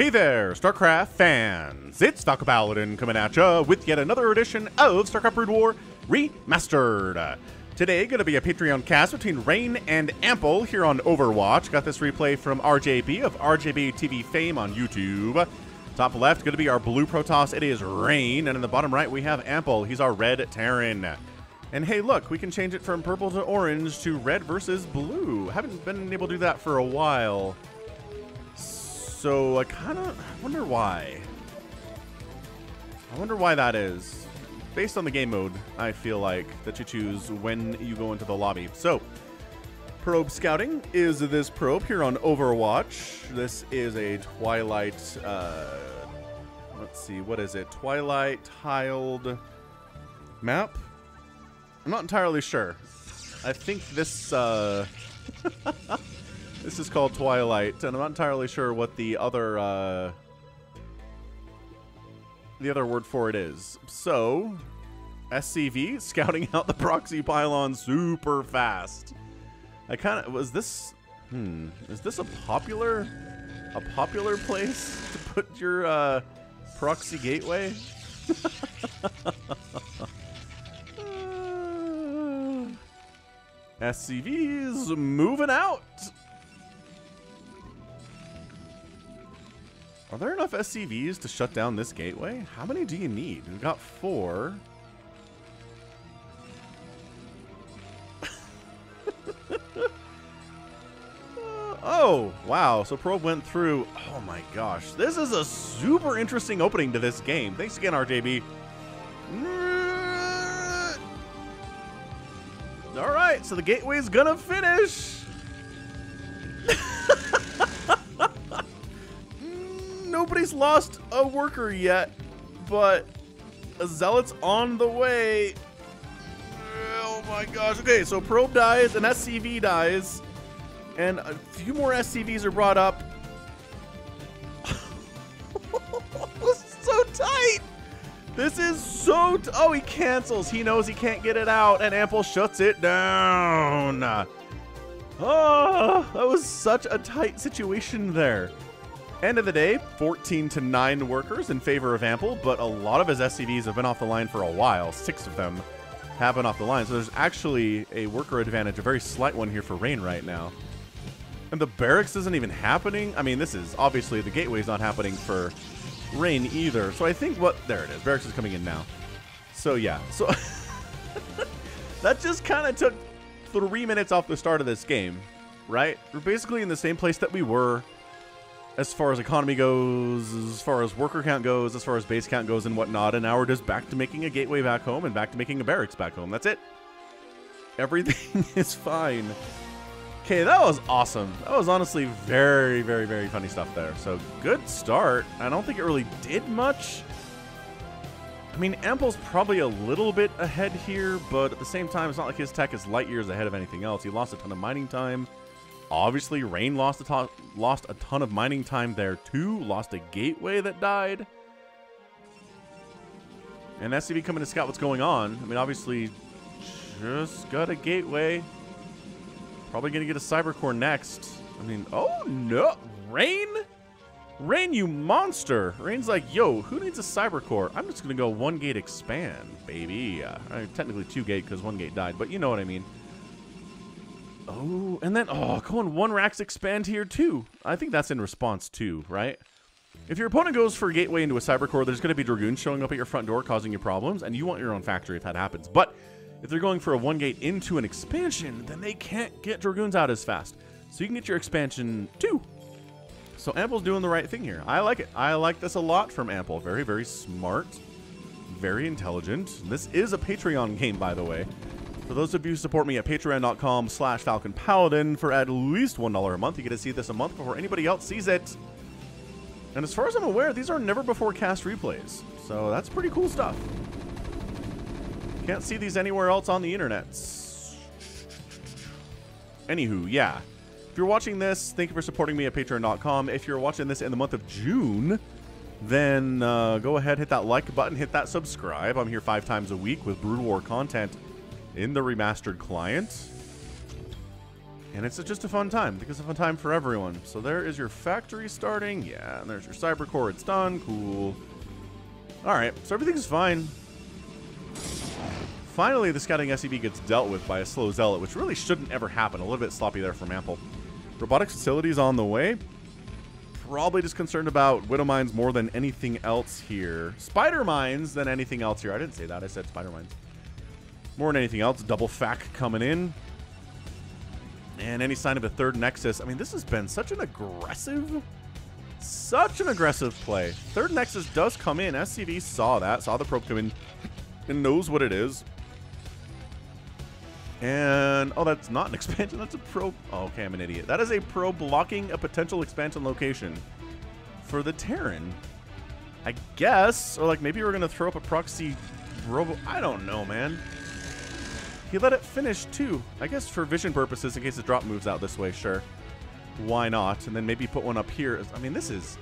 Hey there, StarCraft fans! It's Falcon Paladin coming at ya with yet another edition of StarCraft Brood War Remastered. Today, going to be a Patreon cast between Rain and Ample here on Overwatch. Got this replay from RJB of RJB TV fame on YouTube. Top left, going to be our blue Protoss. It is Rain. And in the bottom right, we have Ample. He's our red Terran. And hey, look, we can change it from purple to orange to red versus blue. Haven't been able to do that for a while. So I kind of wonder why. I wonder why that is. Based on the game mode, I feel like, that you choose when you go into the lobby. So, probe scouting is this probe here on Overwatch. This is a Twilight, let's see, what is it? Twilight tiled map? I'm not entirely sure. I think this, this is called Twilight, and I'm not entirely sure what the other word for it is. So, SCV, scouting out the proxy pylon super fast. I kind of, was this, is this a popular place to put your, proxy gateway? SCV's moving out. Are there enough SCVs to shut down this gateway? How many do you need? We've got 4. Oh, wow. So probe went through. Oh my gosh. This is a super interesting opening to this game. Thanks again, RJB. All right, so the gateway's gonna finish. Nobody's lost a worker yet, but a zealot's on the way. Oh my gosh. Okay, so probe dies, an SCV dies, and a few more SCVs are brought up. This is so tight. This is so oh, he cancels. He knows he can't get it out, and Ample shuts it down. Oh, that was such a tight situation there. End of the day, 14-9 workers in favor of Ample, but a lot of his SCVs have been off the line for a while. 6 of them have been off the line, so there's actually a worker advantage, a very slight one here for Rain right now. And the barracks isn't even happening. I mean, this is obviously, the gateway's not happening for Rain either. So I think there it is. Barracks is coming in now. So yeah, so that just kind of took 3 minutes off the start of this game, right? We're basically in the same place that we were as far as economy goes, as far as worker count goes, as far as base count goes and whatnot, and now we're just back to making a gateway back home and back to making a barracks back home. That's it. Everything is fine. Okay, that was awesome. That was honestly very, very, very funny stuff there. So, good start. I don't think it really did much. I mean, Ample's probably a little bit ahead here, but at the same time, it's not like his tech is light years ahead of anything else. He lost a ton of mining time. Obviously, Rain lost a ton of mining time there too. Lost a gateway that died. And SCV coming to scout what's going on. I mean, obviously, just got a gateway. Probably going to get a cyber core next. I mean, oh no. Rain? Rain, you monster. Rain's like, yo, who needs a cyber core? I'm just going to go 1 gate expand, baby. Technically 2 gate because 1 gate died, but you know what I mean. Oh, and then, oh, going 1 Rax expand here too. I think that's in response too, right? If your opponent goes for a gateway into a cyber core, there's going to be Dragoons showing up at your front door causing you problems, and you want your own factory if that happens. But if they're going for a 1 gate into an expansion, then they can't get Dragoons out as fast. So you can get your expansion too. So Ample's doing the right thing here. I like it. I like this a lot from Ample. Very, very smart. Very intelligent. This is a Patreon game, by the way. For those of you who support me at patreon.com/FalconPaladin for at least $1 a month, you get to see this a month before anybody else sees it. And as far as I'm aware, these are never before cast replays. So that's pretty cool stuff. Can't see these anywhere else on the internet. Anywho, yeah. If you're watching this, thank you for supporting me at patreon.com. If you're watching this in the month of June, then go ahead, hit that like button, hit that subscribe. I'm here 5 times a week with Brood War content in the remastered client. And it's just a fun time. I think it's a fun time for everyone. So there is your factory starting. Yeah, and there's your cyber core. It's done. Cool. All right, so everything's fine. Finally, the scouting SCV gets dealt with by a slow zealot, which really shouldn't ever happen. A little bit sloppy there from Ample. Robotics facilities on the way. Probably just concerned about Widow Mines more than anything else here. Spider Mines than anything else here. I didn't say that. I said Spider Mines. More than anything else. Double FAC coming in. And any sign of a third Nexus. I mean, this has been such an aggressive play. Third Nexus does come in. SCV saw that. Saw the probe come in. And knows what it is. And, oh, that's not an expansion. That's a probe. Oh, okay, I'm an idiot. That is a probe blocking a potential expansion location for the Terran. I guess. Or, like, maybe we're going to throw up a proxy robo. I don't know, man. He let it finish, too. I guess for vision purposes, in case the drop moves out this way, sure. Why not? And then maybe put one up here. I mean, this is...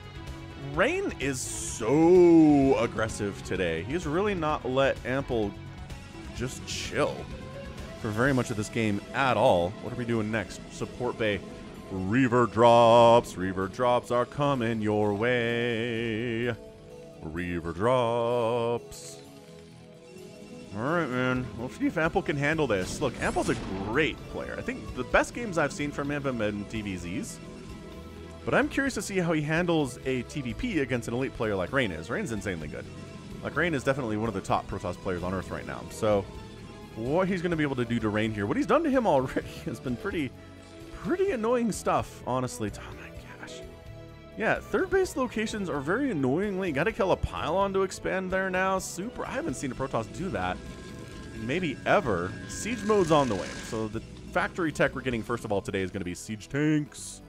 Rain is so aggressive today. He's really not let Ample just chill for very much of this game at all. What are we doing next? Support bay. Reaver drops. Reaver drops are coming your way. Reaver drops. Alright, man. We'll see if Ample can handle this. Look, Ample's a great player. I think the best games I've seen from him have been TVZs. But I'm curious to see how he handles a TVP against an elite player like Rain is. Rain's insanely good. Like, Rain is definitely one of the top Protoss players on Earth right now. So, what he's going to be able to do to Rain here, what he's done to him already has been pretty annoying stuff, honestly. Oh my gosh. Yeah, third base locations are very annoyingly. Got to kill a pylon to expand there now. Super. I haven't seen a Protoss do that maybe ever. Siege mode's on the way. So the factory tech we're getting first of all today is going to be siege tanks.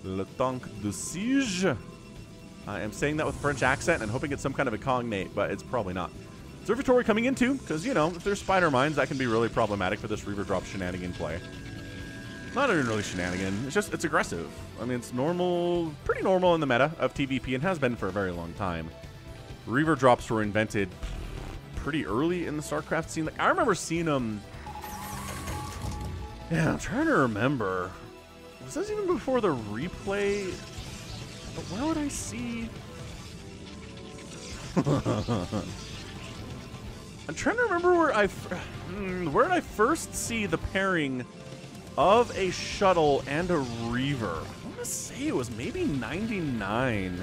Le tank de siege. I am saying that with a French accent and hoping it's some kind of a cognate, but it's probably not. Observatory coming in too, because, you know, if there's spider mines, that can be really problematic for this Reaver drop shenanigan play. Not even really shenanigan, it's just, it's aggressive. I mean, it's normal, pretty normal in the meta of TVP and has been for a very long time. Reaver drops were invented pretty early in the StarCraft scene. Like, I remember seeing them. Yeah, I'm trying to remember. Was this even before the replay? But where would I see? I'm trying to remember where did I first see the pairing of a shuttle and a Reaver. I want to say it was maybe 99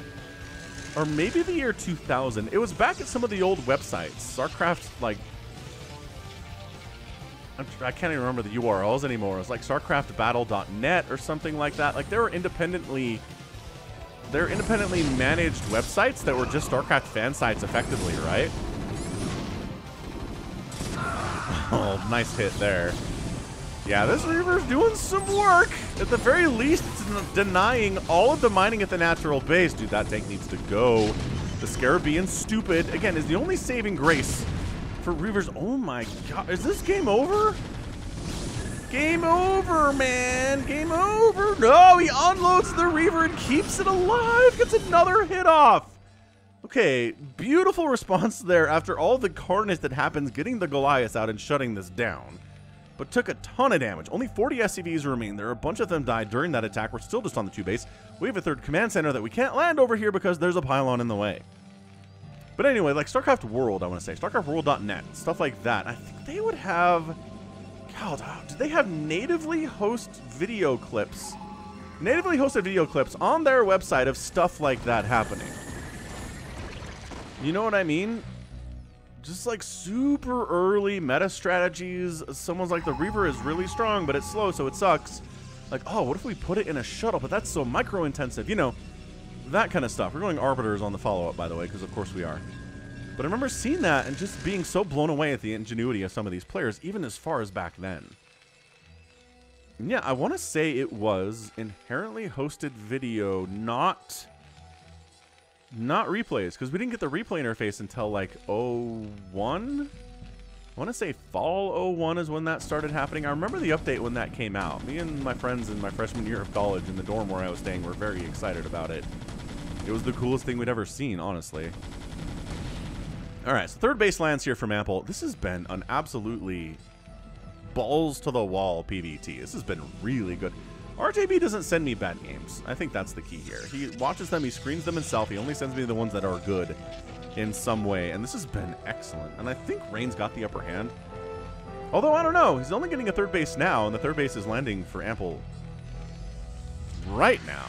or maybe the year 2000. It was back at some of the old websites. StarCraft, like, I can't even remember the URLs anymore. It was like StarCraftBattle.net or something like that. Like, they're independently managed websites that were just StarCraft fan sites effectively, right? Oh, nice hit there. Yeah, this Reaver's doing some work. At the very least, it's denying all of the mining at the natural base. Dude, that tank needs to go. The Scarab being stupid, again, is the only saving grace for Reavers. Oh my god. Is this game over? Game over, man. Game over. No, he unloads the Reaver and keeps it alive. Gets another hit off. Okay, beautiful response there after all the carnage that happens getting the Goliath out and shutting this down. But took a ton of damage. Only 40 SCVs remain there. A bunch of them died during that attack. We're still just on the 2 base. We have a third command center that we can't land over here because there's a pylon in the way. But anyway, like StarCraft World, I want to say. StarCraftWorld.net. Stuff like that. I think they would have... God, do they have natively hosted video clips on their website of stuff like that happening? You know what I mean? Just like super early meta strategies. Someone's like, the Reaver is really strong, but it's slow, so it sucks. Like, oh, what if we put it in a shuttle? But that's so micro-intensive. You know, that kind of stuff. We're going Arbiters on the follow-up, by the way, because of course we are. But I remember seeing that and just being so blown away at the ingenuity of some of these players, even as far as back then. And yeah, I want to say it was inherently hosted video, not replays, because we didn't get the replay interface until like 01. I want to say fall 01 is when that started happening. I remember the update when that came out. Me and my friends in my freshman year of college in the dorm where I was staying were very excited about it. It was the coolest thing we'd ever seen, honestly. All right, so third base lands here from Ample. This has been an absolutely balls to the wall PvT. This has been really good. RJB doesn't send me bad games. I think that's the key here. He watches them, he screens them himself. He only sends me the ones that are good in some way. And this has been excellent. And I think Rain's got the upper hand. Although, I don't know. He's only getting a third base now, and the third base is landing for Ample right now.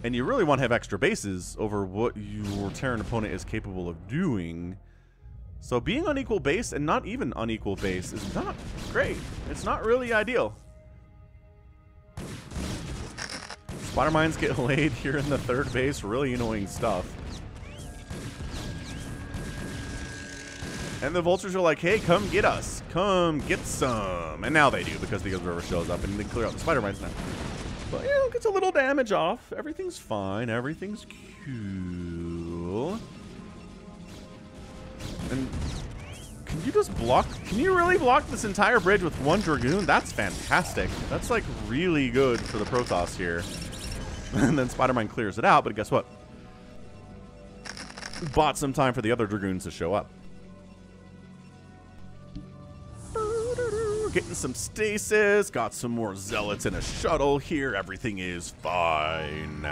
And you really want to have extra bases over what your Terran opponent is capable of doing. So being on equal base and not even unequal base is not great. It's not really ideal. Spider mines get laid here in the third base. Really annoying stuff. And the vultures are like, hey, come get us. Come get some. And now they do because the observer shows up and they clear out the spider mines now. But, yeah, gets a little damage off. Everything's fine. Everything's cool. And can you just block? Can you really block this entire bridge with one Dragoon? That's fantastic. That's, like, really good for the Protoss here. And then Spider-Mine clears it out, but guess what? Bought some time for the other Dragoons to show up. Getting some stasis, got some more zealots in a shuttle here. Everything is fine.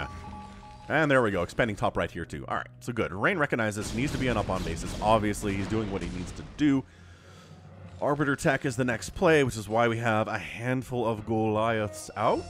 And there we go, expanding top right here too. All right, so good. Rain recognizes needs to be on up on bases. Obviously, he's doing what he needs to do. Arbiter Tech is the next play, which is why we have a handful of Goliaths out.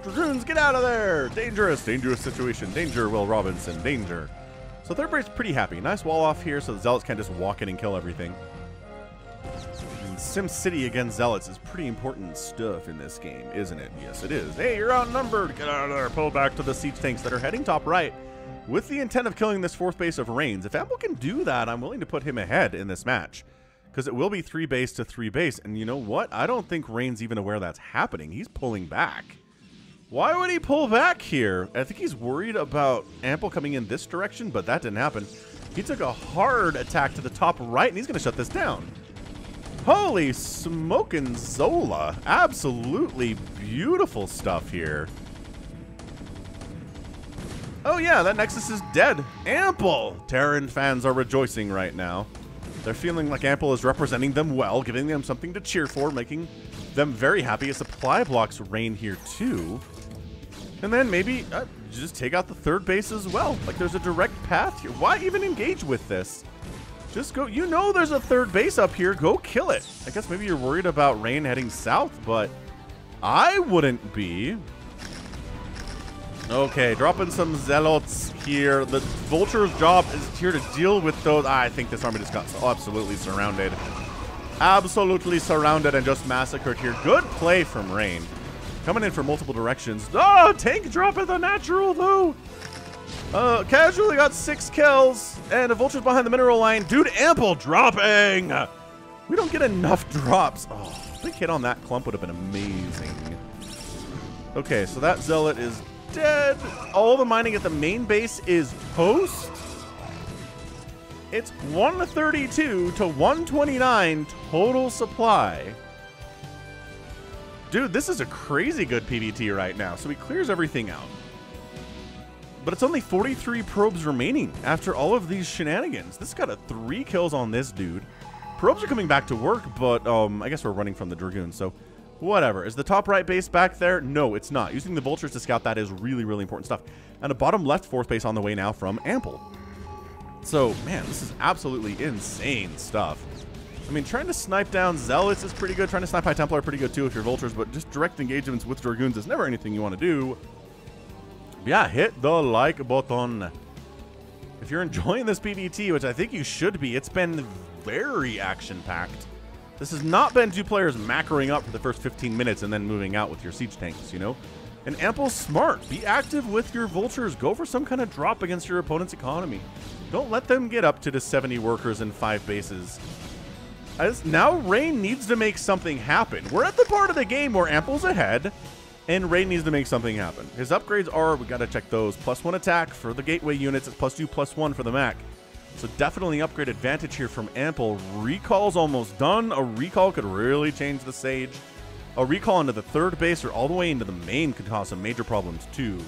Dragoons, get out of there! Dangerous, dangerous situation. Danger, Will Robinson, danger. So third base pretty happy. Nice wall off here so the Zealots can't just walk in and kill everything. And Sim City against Zealots is pretty important stuff in this game, isn't it? Yes, it is. Hey, you're outnumbered! Get out of there! Pull back to the siege tanks that are heading top right with the intent of killing this fourth base of Reigns. If Ample can do that, I'm willing to put him ahead in this match. Because it will be 3 base to 3 base. And you know what? I don't think Reigns even aware that's happening. He's pulling back. Why would he pull back here? I think he's worried about Ample coming in this direction, but that didn't happen. He took a hard attack to the top right, and he's going to shut this down. Holy smokin' Zola. Absolutely beautiful stuff here. Oh yeah, that Nexus is dead. Ample! Terran fans are rejoicing right now. They're feeling like Ample is representing them well, giving them something to cheer for, making them very happy. A supply blocks Rain here too. And then maybe just take out the third base as well. Like there's a direct path here. Why even engage with this? Just go, you know there's a third base up here, go kill it. I guess maybe you're worried about Rain heading south, but I wouldn't be. Okay, dropping some Zealots here. The Vulture's job is here to deal with those. I think this army just got absolutely surrounded. Absolutely surrounded and just massacred here. Good play from Rain. Coming in from multiple directions. Oh, tank drop at the natural, though. Casually got 6 kills. And a Vulture's behind the mineral line. Dude, Ample dropping. We don't get enough drops. Oh, big hit on that clump would have been amazing. Okay, so that Zealot is dead. All the mining at the main base is toast. It's 132 to 129 total supply. Dude, this is a crazy good PvT right now. So he clears everything out. But it's only 43 probes remaining after all of these shenanigans. This got 3 kills on this dude. Probes are coming back to work, but I guess we're running from the Dragoons, so whatever. Is the top right base back there? No, it's not. Using the Vultures to scout that is really, really important stuff. And a bottom left fourth base on the way now from Ample. So, man, this is absolutely insane stuff. I mean, trying to snipe down Zealots is pretty good. Trying to snipe High Templar are pretty good too if you're Vultures, but just direct engagements with Dragoons is never anything you want to do. Yeah, hit the like button. If you're enjoying this PvT, which I think you should be, it's been very action-packed. This has not been 2 players macroing up for the first 15 minutes and then moving out with your siege tanks, you know? And Ample's smart. Be active with your Vultures. Go for some kind of drop against your opponent's economy. Don't let them get up to the 70 workers and 5 bases. As now Rain needs to make something happen. We're at the part of the game where Ample's ahead. And Rain needs to make something happen. His upgrades are, we got to check those. +1 attack for the gateway units. It's +2, +1 for the Mac. So definitely upgrade advantage here from Ample. Recall's almost done. A recall could really change the Sage. A recall into the third base or all the way into the main could cause some major problems too.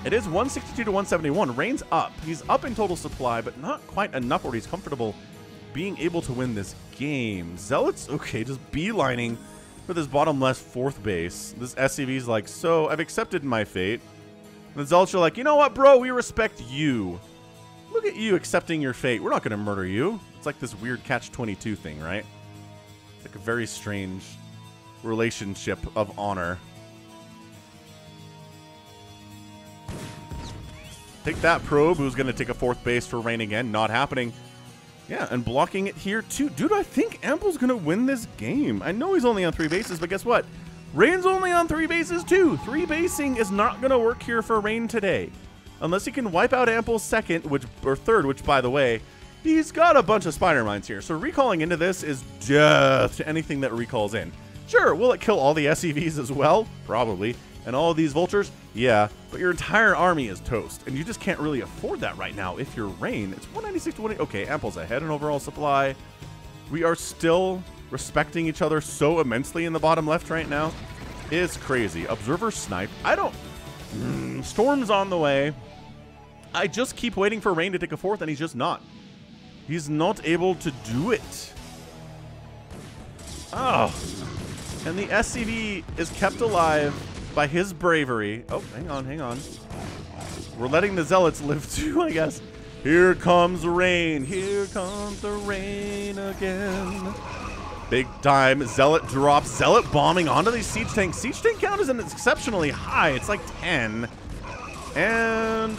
It is 162 to 171. Rain's up. He's up in total supply, but not quite enough where he's comfortable being able to win this game. Zealot's, okay, just beelining for this bottom left fourth base. This SCV's like, so I've accepted my fate. And the Zealots are like, you know what, bro? We respect you. Look at you accepting your fate. We're not going to murder you. It's like this weird catch-22 thing, right? It's like a very strange relationship of honor. Take that, Probe, who's going to take a fourth base for Rain again. Not happening. Yeah, and blocking it here, too. Dude, I think Ample's going to win this game. I know he's only on 3 bases, but guess what? Rain's only on 3 bases, too. 3 basing is not going to work here for Rain today. Unless he can wipe out Ample's second, or third, which, by the way, he's got a bunch of Spider Mines here. So recalling into this is death to anything that recalls in. Sure, will it kill all the SCVs as well? Probably. And all of these Vultures? Yeah, but your entire army is toast, and you just can't really afford that right now if you're Rain. It's 196 to 180. Okay, Ample's ahead in overall supply. We are still respecting each other so immensely in the bottom left right now. It's crazy. Observer snipe. I don't... Storm's on the way. I just keep waiting for Rain to take a fourth, and he's just not. He's not able to do it. Oh. And the SCV is kept alive by his bravery. Oh, hang on, hang on. We're letting the Zealots live too, I guess. Here comes Rain. Here comes the rain again. Big time. Zealot drops. Zealot bombing onto these siege tanks. Siege tank count isn't exceptionally high. It's like 10. And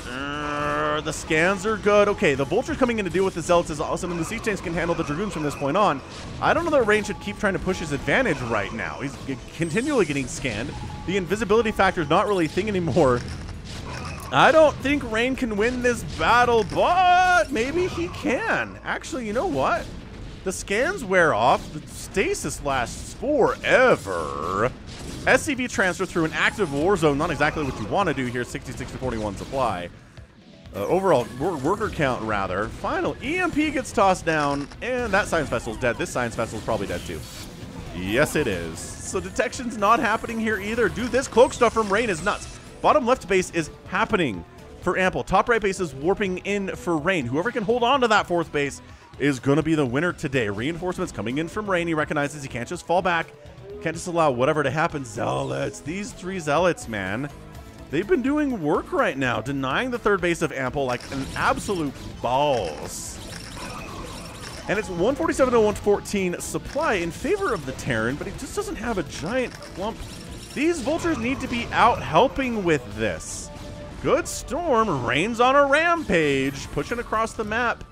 the scans are good. Okay, the Vulture coming in to deal with the Zealots is awesome, and the siege tanks can handle the Dragoons from this point on. I don't know that Rain should keep trying to push his advantage right now. He's continually getting scanned. The invisibility factor is not really a thing anymore. I don't think Rain can win this battle, but maybe he can. Actually, you know what? The scans wear off. The stasis lasts forever. SCV transfer through an active war zone, not exactly what you want to do here. 66 to 41 supply. Overall worker count, rather. Final EMP gets tossed down, and that Science Vessel's dead. This Science Vessel's probably dead too. Yes, it is. So detection's not happening here either. Dude, this cloak stuff from Rain is nuts. Bottom left base is happening for Ample. Top right base is warping in for Rain. Whoever can hold on to that fourth base is going to be the winner today. Reinforcements coming in from Rain. He recognizes he can't just fall back. Can't just allow whatever to happen. Zealots. These 3 Zealots, man. They've been doing work right now, denying the third base of Ample like an absolute balls. And it's 147 to 114 supply in favor of the Terran, but he just doesn't have a giant clump. These Vultures need to be out helping with this. Good Storm. Rain's on a rampage, pushing across the map.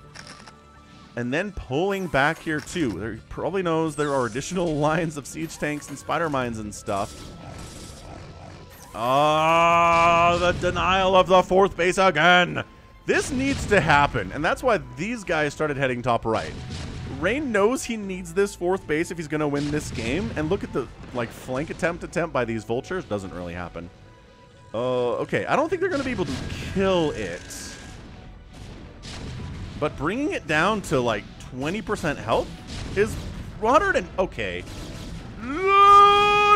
And then pulling back here, too. He probably knows there are additional lines of siege tanks and spider mines and stuff. Oh, the denial of the fourth base again. This needs to happen, and that's why these guys started heading top right. Rain knows he needs this fourth base if he's going to win this game, and look at the flank attempt by these Vultures. Doesn't really happen. Okay, I don't think they're going to be able to kill it. But bringing it down to like 20% health is 100 and okay.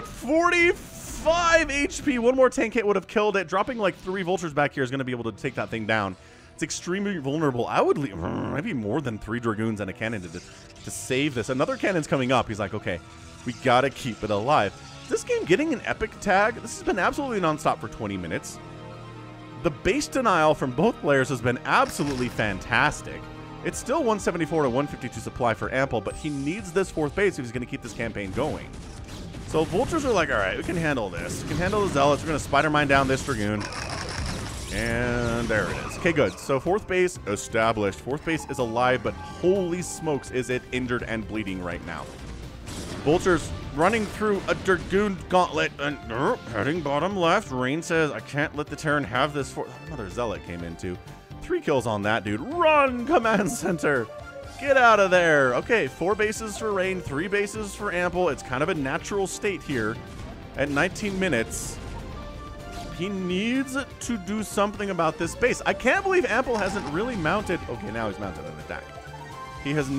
45 HP. One more tank hit would have killed it. Dropping like 3 Vultures back here is going to be able to take that thing down. It's extremely vulnerable. I would leave maybe more than 3 Dragoons and a cannon to save this. Another cannon's coming up. He's like, okay, we got to keep it alive. This game getting an epic tag. This has been absolutely nonstop for 20 minutes. The base denial from both players has been absolutely fantastic. It's still 174 to 152 supply for Ample, but he needs this fourth base if he's going to keep this campaign going. So Vultures are like, all right, we can handle this. We can handle the Zealots. We're going to spider mine down this Dragoon. And there it is. Okay, good. So fourth base established. Fourth base is alive, but holy smokes, is it injured and bleeding right now. Vultures running through a Dragoon gauntlet and heading bottom left. Rain says, I can't let the Terran have this. Another Zealot came in too. 3 kills on that dude. Run, command center. Get out of there. Okay, 4 bases for Rain, 3 bases for Ample. It's kind of a natural state here. at 19 minutes. He needs to do something about this base. I can't believe Ample hasn't really mounted. Okay, now he's mounted an attack. He is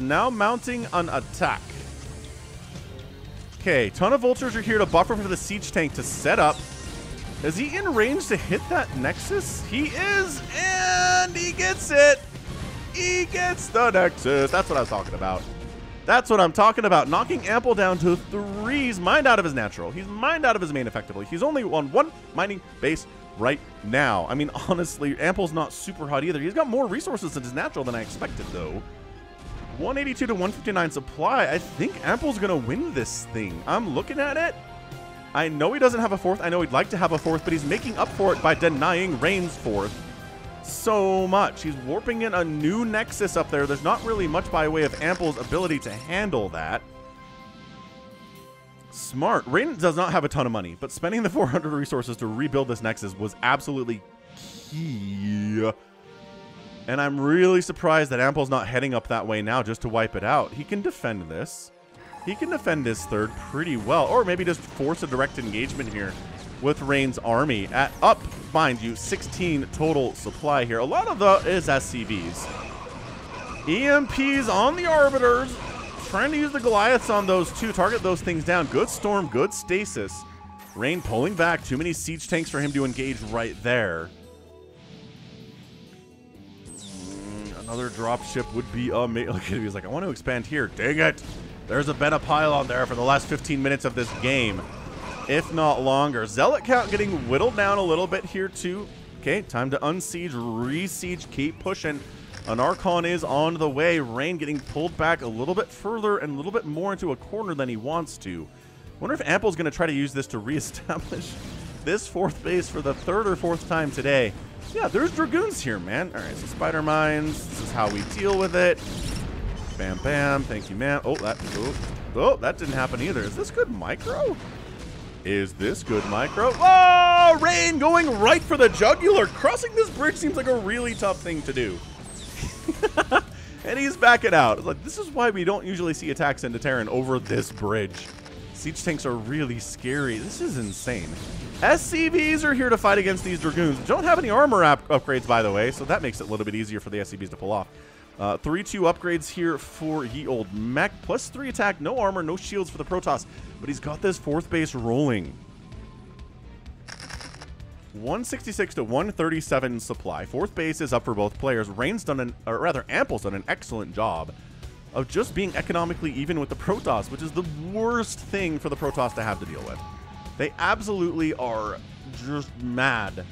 now mounting an attack. Okay, ton of vultures are here to buffer for the siege tank to set up. Is he in range to hit that Nexus? He is, and he gets it. He gets the Nexus. That's what I was talking about. That's what I'm talking about. Knocking Ample down to 3. He's mined out of his natural. He's mined out of his main effectively. He's only on 1 mining base right now. I mean, honestly, Ample's not super hot either. He's got more resources in his natural than I expected, though. 182 to 159 supply. I think Ample's going to win this thing. I'm looking at it. I know he doesn't have a 4th. I know he'd like to have a 4th, but he's making up for it by denying Rain's 4th. So much. He's warping in a new Nexus up there. There's not really much by way of Ample's ability to handle that. Smart. Rain does not have a ton of money, but spending the 400 resources to rebuild this Nexus was absolutely key. And I'm really surprised that Ample's not heading up that way now just to wipe it out. He can defend this. He can defend his 3rd pretty well, or maybe just force a direct engagement here with Rain's army at up, mind you, 16 total supply here. A lot of the is SCVs. EMPs on the Arbiters, trying to use the Goliaths on those 2, target those things down. Good Storm, good Stasis. Rain pulling back, too many siege tanks for him to engage right there. Another dropship would be amazing. Look at him, he's like, I want to expand here. Dang it. There's been a pylon there for the last 15 minutes of this game, if not longer. Zealot count getting whittled down a little bit here too. Okay, time to unsiege, re-siege, keep pushing. An Archon is on the way. Rain getting pulled back a little bit further and a little bit more into a corner than he wants to. Wonder if Ample's going to try to use this to reestablish this 4th base for the 3rd or 4th time today. Yeah, there's Dragoons here, man. All right, so Spider Mines. This is how we deal with it. Bam, bam. Thank you, man. Oh, that didn't happen either. Is this good micro? Is this good micro? Oh, Rain going right for the jugular. Crossing this bridge seems like a really tough thing to do. And he's backing out. Like, this is why we don't usually see attacks into Terran over this bridge. Siege tanks are really scary. This is insane. SCVs are here to fight against these Dragoons. Don't have any armor upgrades, by the way, so that makes it a little bit easier for the SCVs to pull off. 3-2 upgrades here for ye old mech. Plus 3 attack, no armor, no shields for the Protoss. But he's got this 4th base rolling. 166 to 137 supply. 4th base is up for both players. Rain's done or rather, Ample's done an excellent job of just being economically even with the Protoss, which is the worst thing for the Protoss to have to deal with. They absolutely are just mad.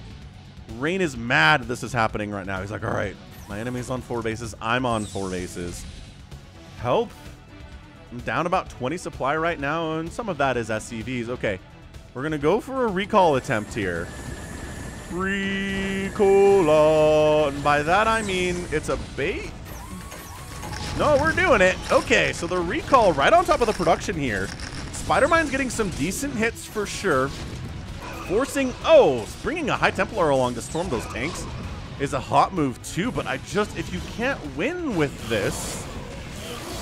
Rain is mad this is happening right now. He's like, all right, my enemy's on 4 bases. I'm on 4 bases. Help. I'm down about 20 supply right now, and some of that is SCVs. Okay, we're going to go for a recall attempt here. Recall. And by that, I mean it's a bait. No, we're doing it. Okay, so the recall right on top of the production here. Spider-Mine's getting some decent hits for sure. Forcing, bringing a High Templar along to storm those tanks is a hot move too, but if you can't win with this,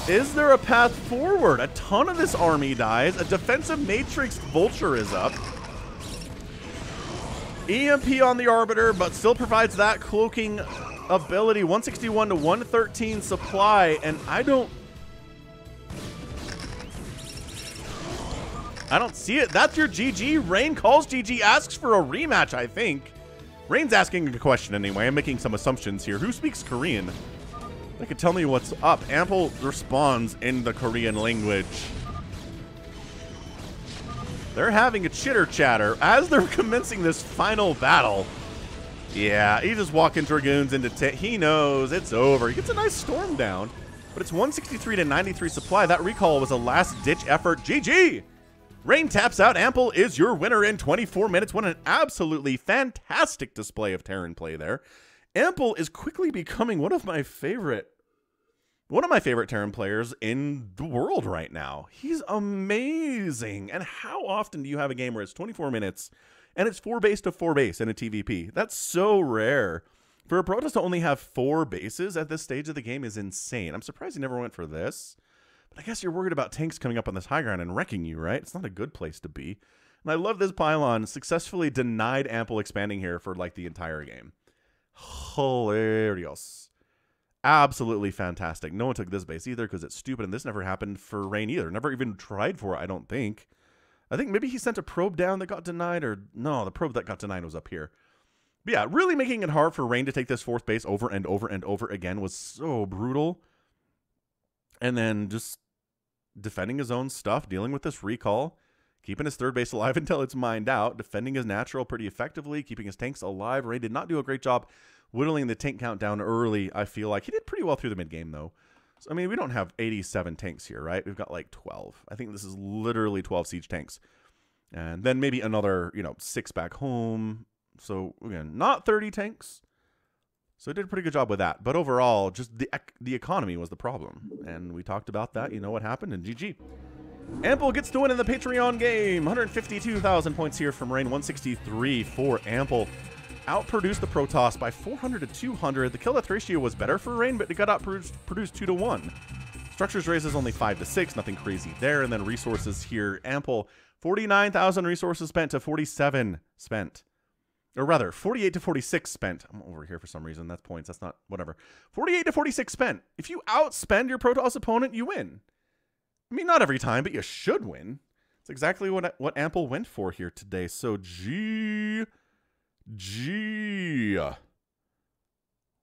is there a path forward? A ton of this army dies. A defensive matrix vulture is up. EMP on the Arbiter, but still provides that cloaking ability. 161 to 113 supply, and I don't see it. That's your GG. Rain calls GG, asks for a rematch, I think. Rain's asking a question anyway. I'm making some assumptions here. Who speaks Korean? They could tell me what's up. Ample responds in the Korean language. They're having a chitter-chatter as they're commencing this final battle. Yeah, he just walking Dragoons into he knows it's over. He gets a nice storm down, but it's 163 to 93 supply. That recall was a last-ditch effort. GG! Rain taps out. Ample is your winner in 24 minutes. What an absolutely fantastic display of Terran play there. Ample is quickly becoming one of my favorite Terran players in the world right now. He's amazing. And how often do you have a game where it's 24 minutes and it's 4 base to 4 base in a TVP? That's so rare. For a Protoss to only have 4 bases at this stage of the game is insane. I'm surprised he never went for this. But I guess you're worried about tanks coming up on this high ground and wrecking you, right? It's not a good place to be. And I love this pylon. Successfully denied Ample expanding here for like the entire game. Hilarious. Absolutely fantastic. No one took this base either because it's stupid, and this never happened for Rain either. Never even tried for it, I don't think. I think maybe he sent a probe down that got denied, or no, the probe that got denied was up here. But yeah, really making it hard for Rain to take this fourth base over and over and over again was so brutal. And then just defending his own stuff, dealing with this recall, keeping his third base alive until it's mined out, defending his natural pretty effectively, keeping his tanks alive. Rain did not do a great job whittling the tank count down early. I feel like he did pretty well through the mid game though. So, I mean, we don't have 87 tanks here, right? We've got like 12. I think this is literally 12 siege tanks. And then maybe another, 6 back home. So again, not 30 tanks. So it did a pretty good job with that. But overall, just the economy was the problem. And we talked about that. You know what happened, and GG. Ample gets to win in the Patreon game. 152,000 points here from Rain. 163 for Ample. Outproduced the Protoss by 400 to 200. The kill death ratio was better for Rain, but it got outproduced 2 to 1. Structures raises only 5 to 6. Nothing crazy there. And then resources here. Ample 49,000 resources spent to 47 spent. Or rather, 48 to 46 spent. I'm over here for some reason. That's points. That's not, whatever. 48 to 46 spent. If you outspend your Protoss opponent, you win. I mean, not every time, but you should win. It's exactly what Ample went for here today. So, GG.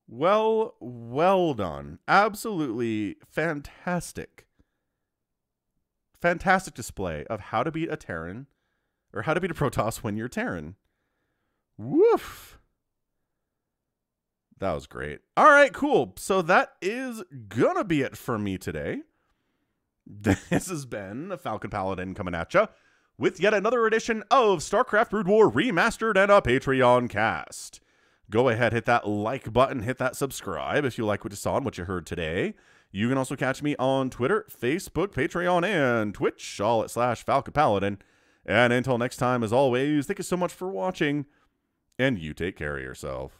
Well done. Absolutely fantastic. Fantastic display of how to beat a Terran, or how to beat a Protoss when you're Terran. Woof. That was great. All right, cool. So that is gonna be it for me today. This has been Falcon Paladin coming at ya with yet another edition of StarCraft Brood War Remastered and a Patreon cast. Go ahead, hit that like button, hit that subscribe if you like what you saw and what you heard today. You can also catch me on Twitter, Facebook, Patreon, and Twitch, all at /Falcon Paladin. And until next time, as always, thank you so much for watching, and you take care of yourself.